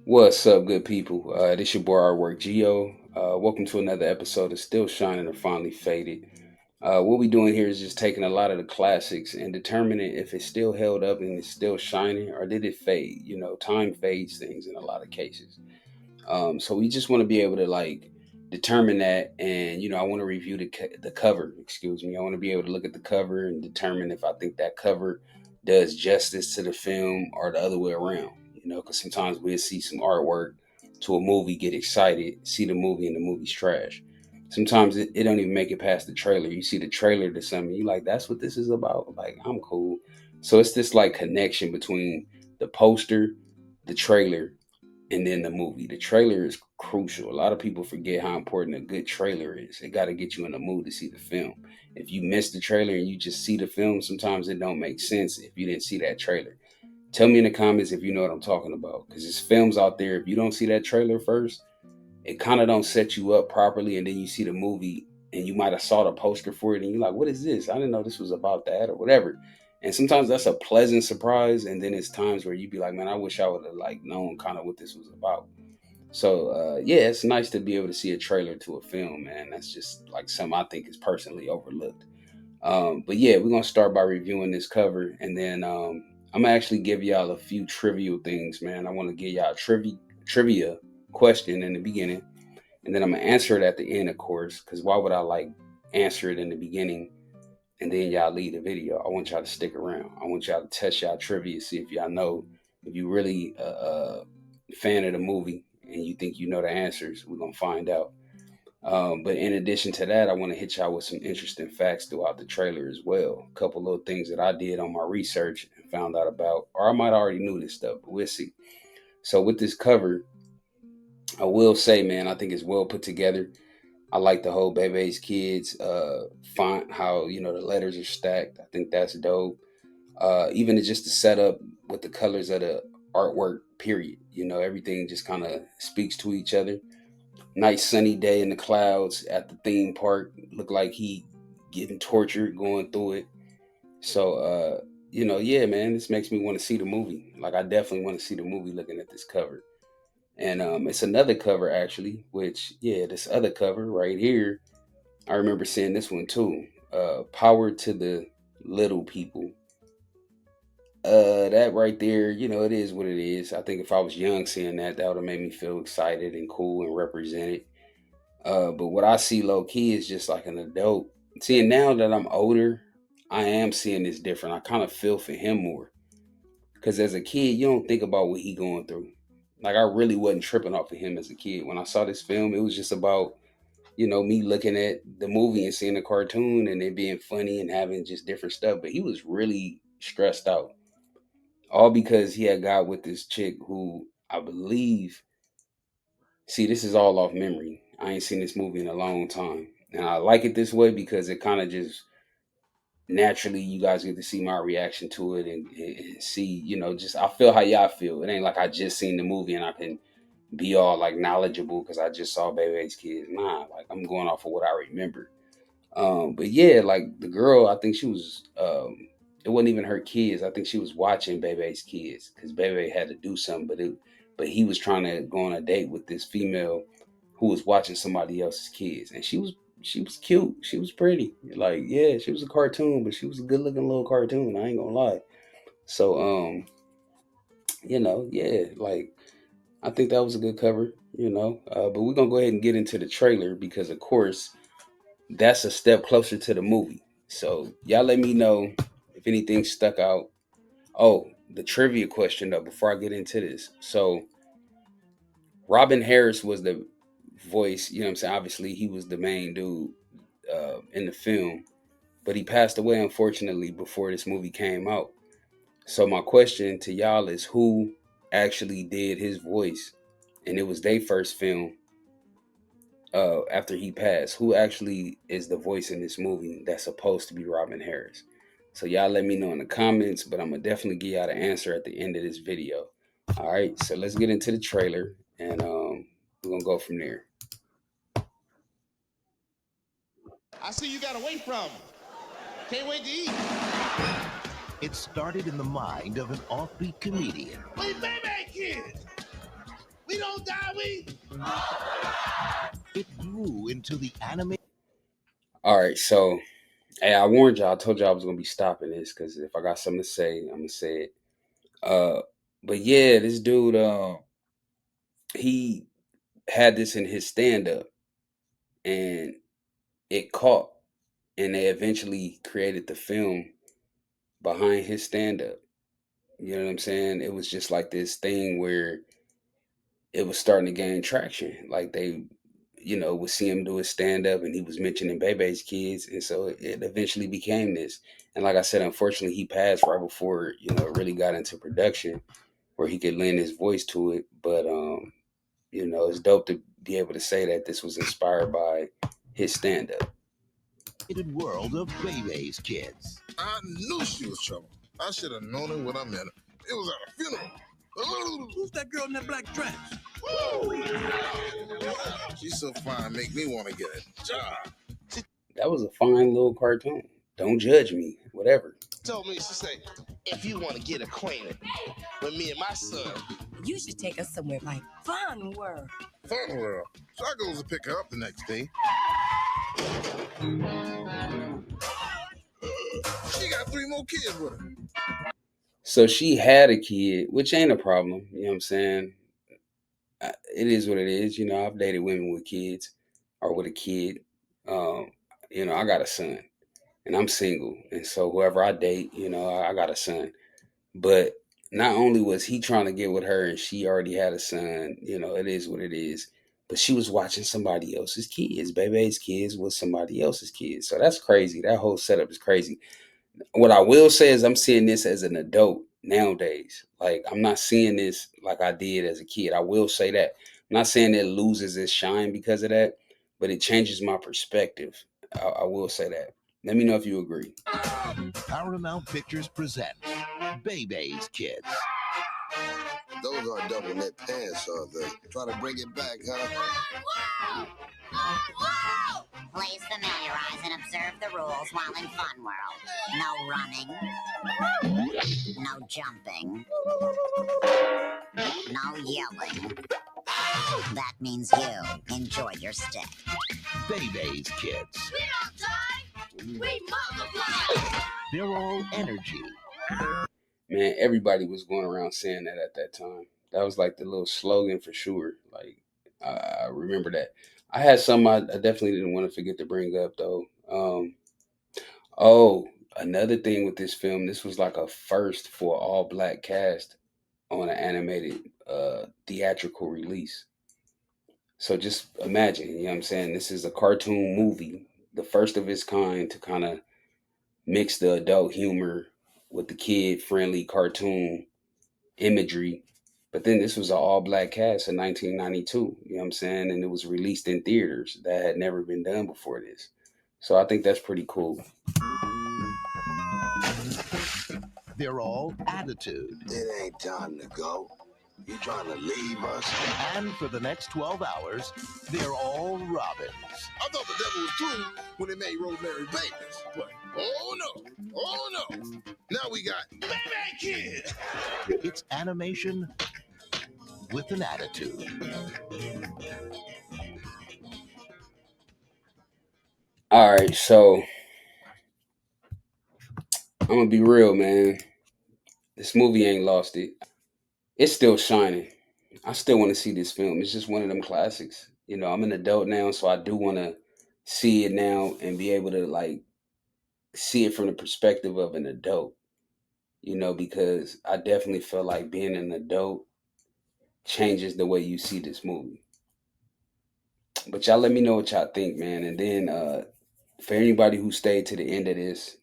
What's up, good people? This your boy Artwork Geo. Welcome to another episode of Still Shining or Finally Faded. What we doing here is just taking a lot of the classics and determining if it's still held up and it's still shining or did it fade. You know, time fades things in a lot of cases. So we just want to be able to like determine that, and I want to review the cover. Excuse me. I want to be able to look at the cover and determine if I think that cover does justice to the film or the other way around. Because sometimes we'll see some artwork to a movie, get excited, see the movie, and the movie's trash. Sometimes it don't even make it past the trailer. You see the trailer to something, you like, that's what this is about. Like, I'm cool. So it's this like connection between the poster, the trailer, and then the movie. The trailer is crucial. A lot of people forget how important a good trailer is. It got to get you in the mood to see the film. If you miss the trailer and you just see the film, sometimes it don't make sense if you didn't see that trailer. Tell me in the comments if you know what I'm talking about, because there's films out there. If you don't see that trailer first, it kind of don't set you up properly, and then you see the movie and you might have saw the poster for it and you're like, what is this? I didn't know this was about that or whatever. And sometimes that's a pleasant surprise, and then it's times where you be like, man, I wish I would have like known kind of what this was about. So yeah, it's nice to be able to see a trailer to a film, man. That's just like something I think is personally overlooked. But yeah, we're gonna start by reviewing this cover, and then I'm gonna actually give y'all a few trivial things, man. I want to give y'all a trivia question in the beginning, and then I'm gonna answer it at the end, of course. Because why would I like answer it in the beginning and then y'all leave the video? I want y'all to stick around. I want y'all to test y'all trivia, see if y'all know, if you really fan of the movie and you think you know the answers. We're gonna find out. But in addition to that, I want to hit y'all with some interesting facts throughout the trailer as well. A couple little things that I did on my research and found out about, or I might already knew this stuff, but we'll see. So with this cover, I will say, man, I think it's well put together. I like the whole Bebe's Kids font, how the letters are stacked. I think that's dope. Even just the setup with the colors of the artwork, period. Everything just kind of speaks to each other. Nice sunny day in the clouds at the theme park. Look like he getting tortured going through it. So yeah, man, this makes me want to see the movie. Like, I definitely want to see the movie looking at this cover. And it's another cover actually, which yeah, this other cover right here, I remember seeing this one too. Power to the little people. That right there, it is what it is. I think if I was young seeing that, that would have made me feel excited and cool and represented. But what I see low key is just like an adult. Seeing now that I'm older, I am seeing this different. I kind of feel for him more. Because as a kid, you don't think about what he going through. Like, I really wasn't tripping off of him as a kid. When I saw this film, it was just about, me looking at the movie and seeing the cartoon and it being funny and having just different stuff. But he was really stressed out. All because he had got with this chick who I believe, see, this is all off memory. I ain't seen this movie in a long time. And I like it this way because it kind of just naturally, you guys get to see my reaction to it, and see, just I feel how y'all feel. It ain't like I just seen the movie and I can be all like knowledgeable because I just saw Baby's Kids. Nah, like, I'm going off of what I remember. But yeah, like the girl, I think she was. It wasn't even her kids. I think she was watching Bebe's Kids because Bebe had to do something, but he was trying to go on a date with this female who was watching somebody else's kids, and she was cute. She was pretty. Like, yeah, she was a cartoon, but she was a good looking little cartoon. I ain't gonna lie. So yeah, like, I think that was a good cover. But we're gonna go ahead and get into the trailer because, of course, that's a step closer to the movie. So y'all let me know if anything stuck out. Oh, the trivia question though, before I get into this. So Robin Harris was the voice, what I'm saying? Obviously he was the main dude in the film, but he passed away unfortunately before this movie came out. So my question to y'all is, who actually did his voice? And it was their first film after he passed. Who actually is the voice in this movie that's supposed to be Robin Harris? So y'all let me know in the comments, but I'm gonna definitely give y'all the answer at the end of this video. All right, so let's get into the trailer, and we're gonna go from there. I see you got away from. Can't wait to eat. It started in the mind of an offbeat comedian. We Bebe Kids. He don't die, we. It grew into the anime. All right, so hey, I warned y'all. I told y'all I was gonna be stopping this because if I got something to say, I'm gonna say it. Uh, but yeah, this dude, he had this in his stand up, and it caught, and they eventually created the film behind his stand up. You know what I'm saying? It was just like this thing where it was starting to gain traction. Like they, would see him do his stand up, and he was mentioning Bebe's kids, and so it eventually became this. And like I said, unfortunately, he passed right before it really got into production, where he could lend his voice to it. But it's dope to be able to say that this was inspired by his stand up. World of Bebe's kids. I knew she was trouble. I should have known it when I met her. It was at a funeral. Who's that girl in that black dress? Woo! She's so fine, make me want to get a job. That was a fine little cartoon. Don't judge me, whatever. Told me, she said, if you want to get acquainted with me and my son. You should take us somewhere like Fun World. Fun World. So I goes to pick her up the next day. She got 3 more kids with her. So she had a kid, which ain't a problem. You know what I'm saying? It is what it is. I've dated women with kids or with a kid. Um, I got a son and I'm single. And so whoever I date, I got a son. But not only was he trying to get with her and she already had a son, it is what it is. But she was watching somebody else's kids. Bebe's kids was somebody else's kids. So that's crazy. That whole setup is crazy. What I will say is I'm seeing this as an adult nowadays. Like I'm not seeing this like I did as a kid. I will say that. I'm not saying it loses its shine because of that, but it changes my perspective. I will say that. Let me know if you agree. Paramount Pictures presents Bebe's Kids. Those are double knit pants, are they? Try to bring it back, huh? Please familiarize and observe the rules while in Fun World. No running, no jumping, no yelling. That means you enjoy your stick. Bebe's Kids. We don't die, we multiply. They're all energy. Man, everybody was going around saying that at that time. That was like the little slogan for sure. Like I remember that. I had some I definitely didn't want to forget to bring up though. Oh, another thing with this film, this was like a first for all black cast on an animated theatrical release. So just imagine, you know what I'm saying? This is a cartoon movie, the first of its kind to kind of mix the adult humor with the kid friendly cartoon imagery. But then this was an all black cast in 1992, you know what I'm saying? And it was released in theaters that had never been done before this. So I think that's pretty cool. They're all attitude. It ain't time to go. You trying to leave us? And for the next 12 hours, they're all Robins. I thought the devil was through when they made Rosemary Babies. But, oh no. Now we got Bebe Kid. It's animation with an attitude. All right, so I'm gonna be real, man. This movie ain't lost it. It's still shining. I still want to see this film. It's just one of them classics. I'm an adult now, so I do want to see it now and be able to like see it from the perspective of an adult. Because I definitely feel like being an adult changes the way you see this movie. But y'all let me know what y'all think, man. And then for anybody who stayed to the end of this,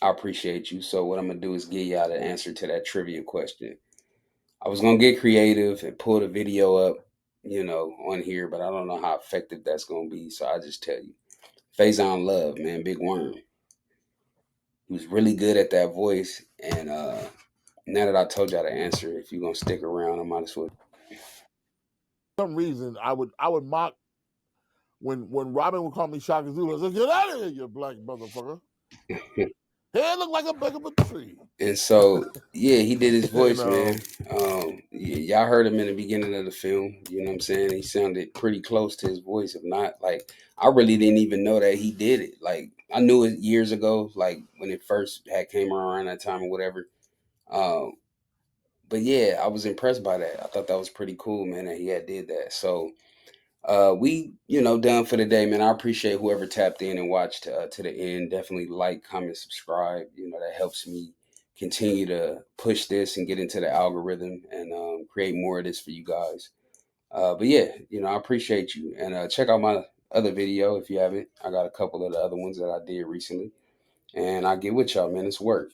I appreciate you. So what I'm gonna do is give y'all the answer to that trivia question. I was gonna get creative and pull the video up, on here, but I don't know how effective that's gonna be. So I just tell you, Faison Love, man, Big Worm. He was really good at that voice, and now that I told y'all the answer, if you're gonna stick around, I might as well. For some reason, I would mock when Robin would call me Shaka Zulu. I said, "Get out of here, you black motherfucker." Head look like a big of a tree. And so, yeah, he did his You voice, know. man. Y'all heard him in the beginning of the film. You know what I'm saying? He sounded pretty close to his voice. If not, like, I really didn't even know that he did it. Like, I knew it years ago, like when it first had came around that time or whatever. Um, but yeah, I was impressed by that. I thought that was pretty cool, man, that he had did that. So we, done for the day, man. I appreciate whoever tapped in and watched to the end. Definitely like, comment, subscribe. That helps me continue to push this and get into the algorithm and create more of this for you guys. But yeah, I appreciate you. And check out my other video if you haven't. I got a couple of the other ones that I did recently. And I get with y'all, man. It's work.